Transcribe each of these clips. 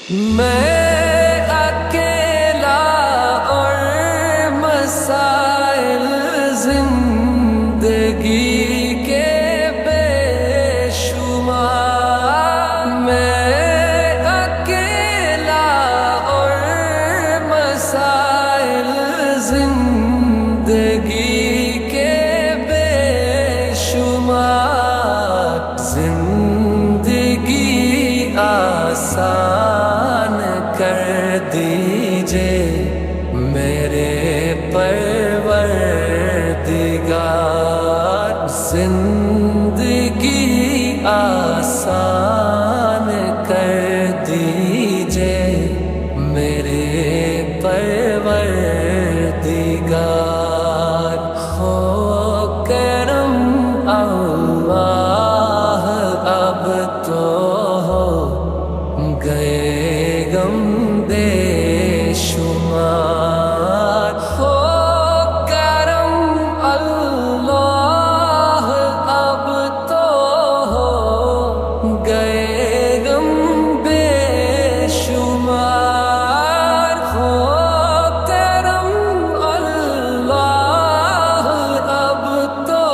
میں اکیلا اور مسائل زندگی کے بے شمار، میں اکیلا اور مسائل زندگی کے بے شمار، زندگی آسان کر دیجئے میرے پروردگار، زندگی آسان کر دیجئے میرے پروردگار، ہو کرم اللہ اب تو گئے غم بے شمار، ہو کرم اللہ اب تو گئے غم بے شمار، ہو کرم اللہ اب تو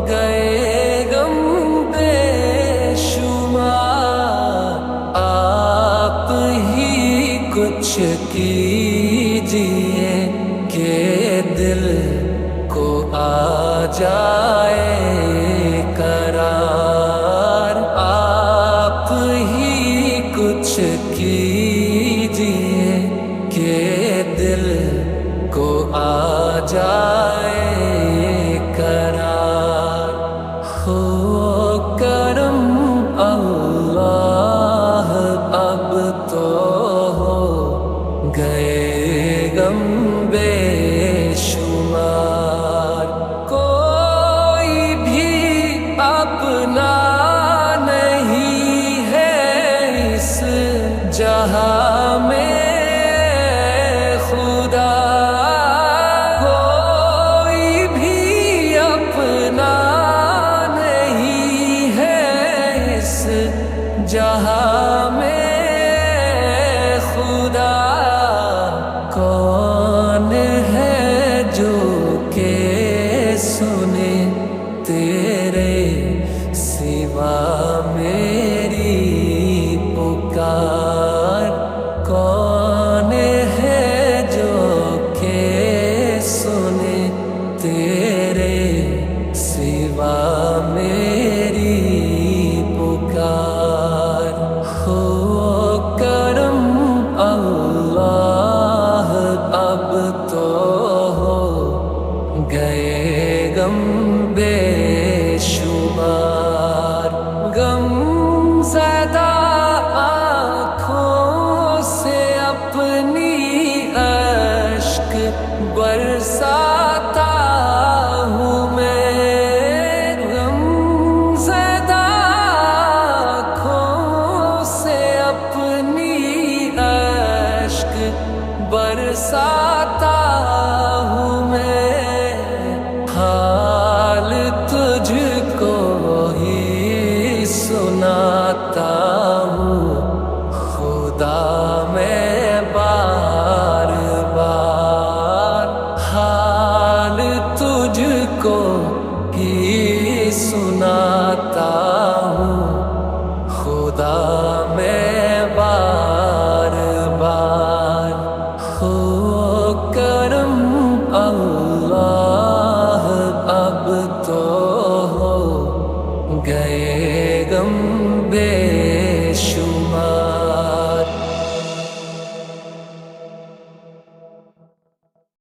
گئے غم بے شمار، آپ ہی کچھ کیجئے کہ دل کو آ جائے قرار، آپ ہی کچھ کیجئے کہ دل کو آ جائے قرار، ہو کرم اللہ اب تو گئے غم بے شمار، کوئی بھی اپنا نہیں ہے اس جہاں میں خدا، کوئی بھی اپنا نہیں ہے اس جہاں میں خدا، کون ہے جو کہ سنے تیرے سوا میری پکار، کون ہے جو کہ سنے تیرے سوا میری پکار، ہو کرم اللہ اب تو گئے غم بے شمار، غم زدہ آنکھوں سے اپنی اشک برساتا ہوں میں، غم زدہ آنکھوں سے اپنی اشک برساتا ہوں میں، حال تجھ کو ہی سناتا